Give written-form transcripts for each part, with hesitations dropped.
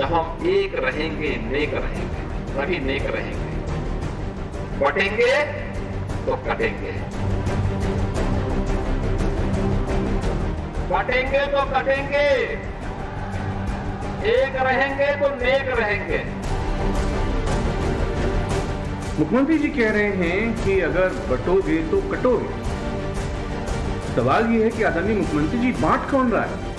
जब हम एक रहेंगे, नेक रहेंगे, तभी नेक रहेंगे। बटेंगे तो कटेंगे, बटेंगे तो कटेंगे, एक रहेंगे तो नेक रहेंगे। मुख्यमंत्री जी कह रहे हैं कि अगर बटोगे तो कटोगे। सवाल यह है कि आदरणीय मुख्यमंत्री जी बांट कौन रहा है?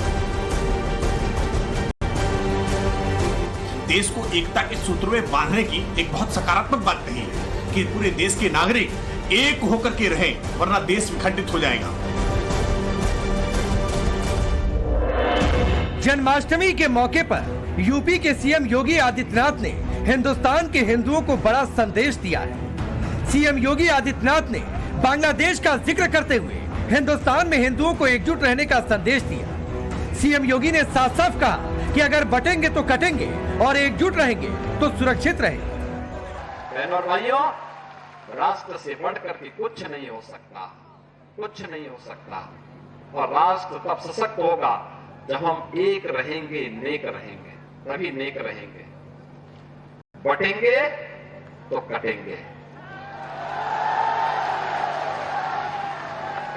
देश को एकता के सूत्र में बांधने की एक बहुत सकारात्मक बात कही है कि पूरे देश के नागरिक एक होकर के रहें, वरना देश विखंडित हो जाएगा। जन्माष्टमी के मौके पर यूपी के सीएम योगी आदित्यनाथ ने हिंदुस्तान के हिंदुओं को बड़ा संदेश दिया है। सीएम योगी आदित्यनाथ ने बांग्लादेश का जिक्र करते हुए हिंदुस्तान में हिंदुओं को एकजुट रहने का संदेश दिया। सीएम योगी ने साफ साफ कहा कि अगर बटेंगे तो कटेंगे और एकजुट रहेंगे तो सुरक्षित रहेंगे। बहनों और भाइयों, राष्ट्र से बढ़कर के कुछ नहीं हो सकता, कुछ नहीं हो सकता। और राष्ट्र तब सशक्त होगा जब हम एक रहेंगे, नेक रहेंगे, तभी नेक रहेंगे। बटेंगे तो कटेंगे।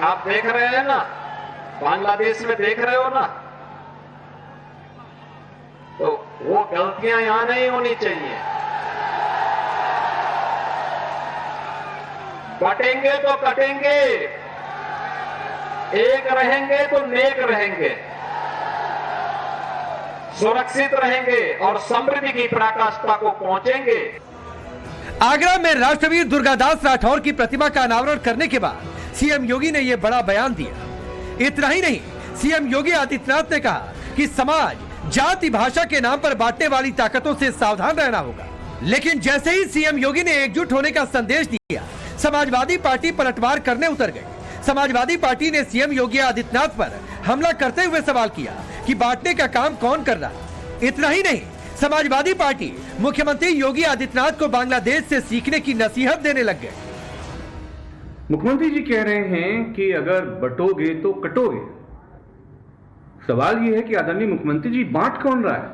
आप देख रहे हैं ना, बांग्लादेश में देख रहे हो ना, तो वो गलतियां यहां नहीं होनी चाहिए। बटेंगे तो कटेंगे, एक रहेंगे तो नेक रहेंगे, सुरक्षित रहेंगे और समृद्धि की पराकाष्ठा को पहुंचेंगे। आगरा में राष्ट्रवीर दुर्गादास राठौर की प्रतिमा का अनावरण करने के बाद सीएम योगी ने यह बड़ा बयान दिया। इतना ही नहीं, सीएम योगी आदित्यनाथ ने कहा कि समाज जाति भाषा के नाम पर बांटने वाली ताकतों से सावधान रहना होगा। लेकिन जैसे ही सीएम योगी ने एकजुट होने का संदेश दिया, समाजवादी पार्टी पलटवार करने उतर गई। समाजवादी पार्टी ने सीएम योगी आदित्यनाथ पर हमला करते हुए सवाल किया कि बांटने का काम कौन कर रहा है। इतना ही नहीं, समाजवादी पार्टी मुख्यमंत्री योगी आदित्यनाथ को बांग्लादेश से सीखने की नसीहत देने लग गए। मुख्यमंत्री जी कह रहे हैं कि अगर बटोगे तो कटोगे। सवाल यह है कि आदरणीय मुख्यमंत्री जी बांट कौन रहा है?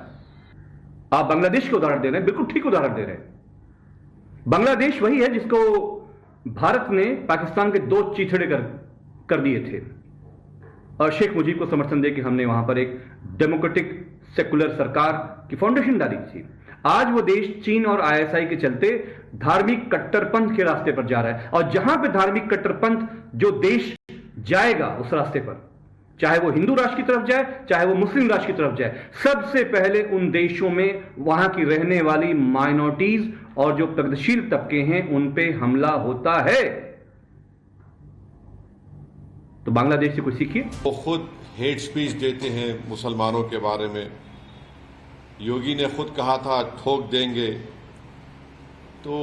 आप बांग्लादेश का उदाहरण दे रहे हैं, बिल्कुल ठीक उदाहरण दे रहे हैं। बांग्लादेश वही है जिसको भारत ने पाकिस्तान के 2 चीथड़े कर दिए थे और शेख मुजीब को समर्थन देकर हमने वहां पर एक डेमोक्रेटिक सेकुलर सरकार की फाउंडेशन डाली थी। आज वो देश चीन और आईएसआई के चलते धार्मिक कट्टरपंथ के रास्ते पर जा रहा है और जहां पे धार्मिक कट्टरपंथ जो देश जाएगा उस रास्ते पर, चाहे वो हिंदू राष्ट्र की तरफ जाए, चाहे वो मुस्लिम राष्ट्र की तरफ जाए, सबसे पहले उन देशों में वहां की रहने वाली माइनॉरिटीज और जो प्रगतिशील तबके हैं उन पे हमला होता है। तो बांग्लादेश से कुछ सीखिए। वो खुद हेट स्पीच देते हैं मुसलमानों के बारे में। योगी ने खुद कहा था ठोक देंगे। तो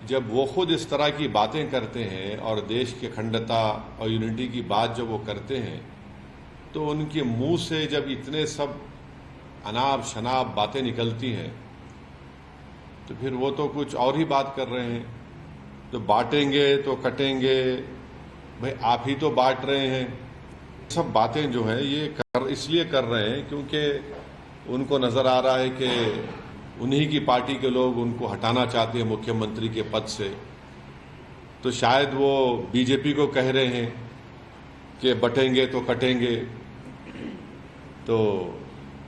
जब वो खुद इस तरह की बातें करते हैं और देश की अखंडता और यूनिटी की बात जब वो करते हैं, तो उनके मुंह से जब इतने सब अनाप शनाप बातें निकलती हैं, तो फिर वो तो कुछ और ही बात कर रहे हैं। तो बांटेंगे तो कटेंगे, भाई आप ही तो बांट रहे हैं। सब बातें जो हैं ये इसलिए कर रहे हैं क्योंकि उनको नजर आ रहा है कि उन्हीं की पार्टी के लोग उनको हटाना चाहते हैं मुख्यमंत्री के पद से। तो शायद वो बीजेपी को कह रहे हैं कि बटेंगे तो कटेंगे। तो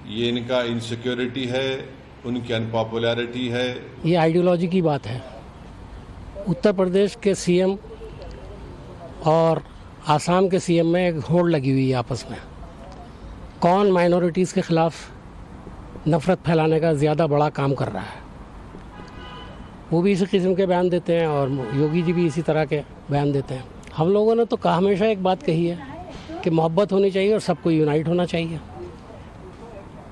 ये इनका इनसिक्योरिटी है, उनकी अनपॉपुलैरिटी है। ये आइडियोलॉजी की बात है। उत्तर प्रदेश के सीएम और आसाम के सीएम में एक होड़ लगी हुई है आपस में। कौन माइनॉरिटीज़ के खिलाफ नफरत फैलाने का ज़्यादा बड़ा काम कर रहा है। वो भी इसी किस्म के बयान देते हैं और योगी जी भी इसी तरह के बयान देते हैं। हम लोगों ने तो हमेशा एक बात कही है कि मोहब्बत होनी चाहिए और सबको यूनाइट होना चाहिए।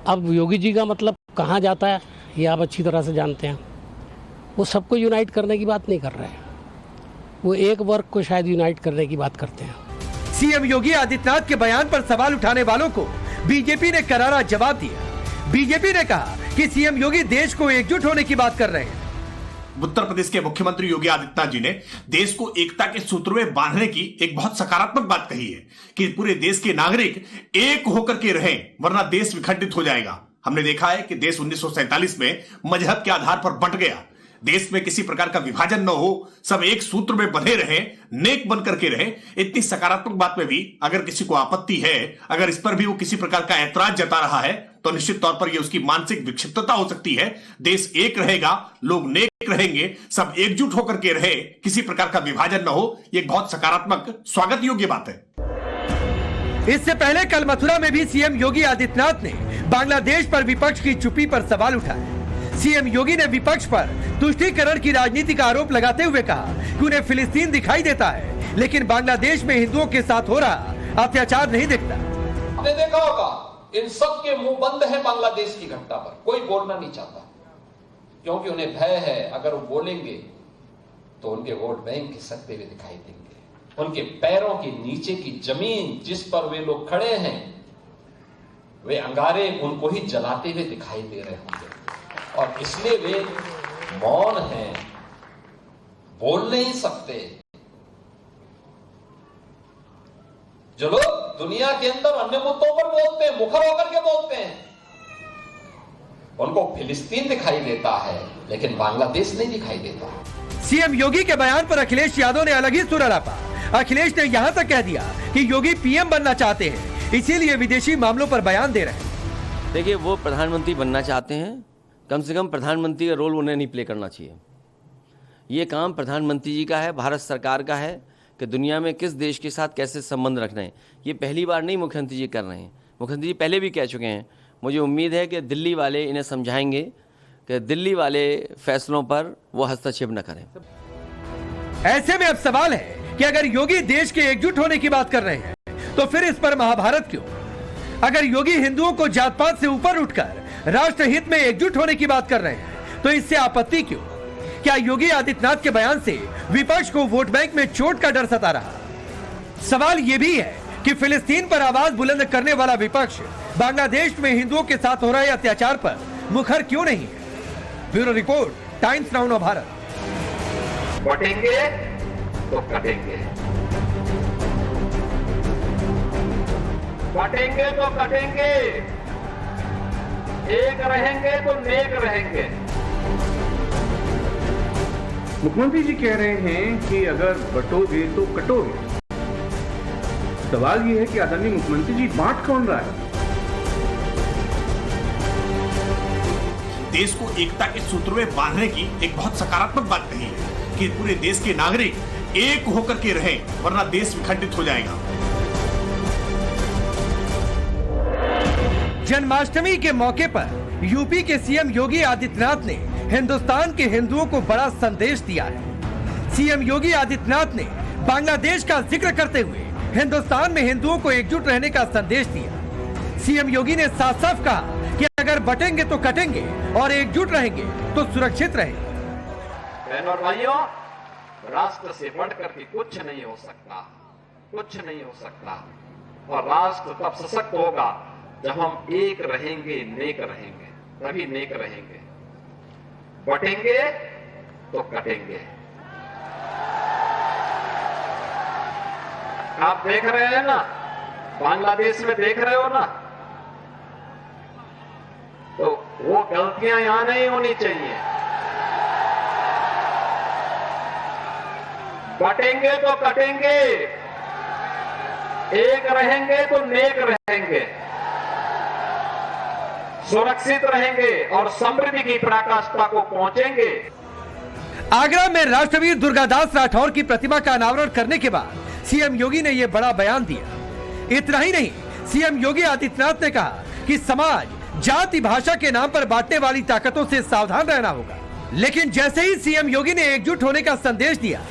अब योगी जी का मतलब कहाँ जाता है ये आप अच्छी तरह से जानते हैं। वो सबको यूनाइट करने की बात नहीं कर रहे हैं, वो एक वर्ग को शायद यूनाइट करने की बात करते हैं। सीएम योगी आदित्यनाथ के बयान पर सवाल उठाने वालों को बीजेपी ने करारा जवाब दिया। बीजेपी ने कहा कि सीएम योगी देश को एकजुट होने की बात कर रहे हैं। उत्तर प्रदेश के मुख्यमंत्री योगी आदित्यनाथ जी ने देश को एकता के सूत्र में बांधने की एक बहुत सकारात्मक बात कही है कि पूरे देश के नागरिक एक होकर के रहें, वरना देश विखंडित हो जाएगा। हमने देखा है कि देश 1947 में मजहब के आधार पर बंट गया। देश में किसी प्रकार का विभाजन न हो, सब एक सूत्र में बंधे रहें, नेक बन करके रहें। इतनी सकारात्मक बात में भी अगर किसी को आपत्ति है, अगर इस पर भी वो किसी प्रकार का ऐतराज जता रहा है, तो निश्चित तौर पर यह उसकी मानसिक विक्षिप्तता हो सकती है। देश एक रहेगा, लोग नेक रहेंगे, सब एकजुट होकर के रहे, किसी प्रकार का विभाजन न हो, ये एक बहुत सकारात्मक स्वागत योग्य बात है। इससे पहले कल मथुरा में भी सीएम योगी आदित्यनाथ ने बांग्लादेश पर विपक्ष की चुप्पी पर सवाल उठाए। सीएम योगी ने विपक्ष पर तुष्टीकरण की राजनीति का आरोप लगाते हुए कहा कि उन्हें फिलिस्तीन दिखाई देता है, लेकिन बांग्लादेश में हिंदुओं के साथ हो रहा अत्याचार नहीं दिखता। आपने देखा होगा इन सब के मुंह बंद है बांग्लादेश की घटना पर, कोई बोलना नहीं चाहता क्योंकि उन्हें भय है अगर वो बोलेंगे तो उनके वोट बैंक खिसकते हुए दिखाई देंगे। उनके पैरों के नीचे की जमीन जिस पर वे लोग खड़े हैं, वे अंगारे उनको ही जलाते हुए दिखाई दे रहे होंगे और इसलिए वे मौन हैं, बोल नहीं सकते। जो लोग दुनिया के अंदर अन्य मुद्दों पर बोलते हैं, मुखर होकर के बोलते हैं, उनको फिलिस्तीन दिखाई देता है लेकिन बांग्लादेश नहीं दिखाई देता। सीएम योगी के बयान पर अखिलेश यादव ने अलग ही सुर अलापा। अखिलेश ने यहां तक कह दिया कि योगी पीएम बनना चाहते हैं, इसीलिए विदेशी मामलों पर बयान दे रहे हैं। देखिए, वो प्रधानमंत्री बनना चाहते हैं, कम से कम प्रधानमंत्री का रोल उन्हें नहीं प्ले करना चाहिए। ये काम प्रधानमंत्री जी का है, भारत सरकार का है कि दुनिया में किस देश के साथ कैसे संबंध रखना है। ये पहली बार नहीं मुख्यमंत्री जी कर रहे हैं, मुख्यमंत्री जी पहले भी कह चुके हैं। मुझे उम्मीद है कि दिल्ली वाले इन्हें समझाएंगे कि दिल्ली वाले फैसलों पर वो हस्तक्षेप न करें। ऐसे में अब सवाल है कि अगर योगी देश के एकजुट होने की बात कर रहे हैं तो फिर इस पर महाभारत क्यों? अगर योगी हिंदुओं को जात पात से ऊपर उठकर राष्ट्र हित में एकजुट होने की बात कर रहे हैं तो इससे आपत्ति क्यों? क्या योगी आदित्यनाथ के बयान से विपक्ष को वोट बैंक में चोट का डर सता रहा? सवाल यह भी है कि फिलिस्तीन पर आवाज बुलंद करने वाला विपक्ष बांग्लादेश में हिंदुओं के साथ हो रहे अत्याचार पर मुखर क्यों नहीं है? ब्यूरो रिपोर्ट, टाइम्स नाउ नव भारत। बटेंगे तो कटेंगे, बटेंगे तो कटेंगे, एक रहेंगे तो नेक रहेंगे। मुख्यमंत्री जी कह रहे हैं कि अगर बटोगे तो कटोगे। सवाल यह है कि आदरणीय मुख्यमंत्री जी बांट कौन रहा है? देश को एकता के सूत्र में बांधने की एक बहुत सकारात्मक बात कही है कि पूरे देश के नागरिक एक होकर के रहें, वरना देश विखंडित हो जाएगा। जन्माष्टमी के मौके पर यूपी के सीएम योगी आदित्यनाथ ने हिंदुस्तान के हिंदुओं को बड़ा संदेश दिया है। सीएम योगी आदित्यनाथ ने बांग्लादेश का जिक्र करते हुए हिंदुस्तान में हिंदुओं को एकजुट रहने का संदेश दिया। सीएम योगी ने साफ साफ कहा कि अगर बटेंगे तो कटेंगे और एकजुट रहेंगे तो सुरक्षित रहेंगे। बहनों और भाइयों, राष्ट्र से बढ़कर के कुछ नहीं हो सकता, कुछ नहीं हो सकता। और राष्ट्र तब सशक्त होगा जब हम एक रहेंगे, नेक रहेंगे, तभी नेक रहेंगे। बटेंगे तो कटेंगे। आप देख रहे हैं ना, बांग्लादेश में देख रहे हो ना, तो वो गलतियां यहां नहीं होनी चाहिए। बटेंगे तो कटेंगे, एक रहेंगे तो नेक रहेंगे, सुरक्षित रहेंगे और समृद्धि की पराकाष्ठा को पहुंचेंगे। आगरा में राष्ट्रवीर दुर्गादास राठौर की प्रतिमा का अनावरण करने के बाद सीएम योगी ने यह बड़ा बयान दिया। इतना ही नहीं, सीएम योगी आदित्यनाथ ने कहा कि समाज जाति भाषा के नाम पर बांटने वाली ताकतों से सावधान रहना होगा। लेकिन जैसे ही सीएम योगी ने एकजुट होने का संदेश दिया,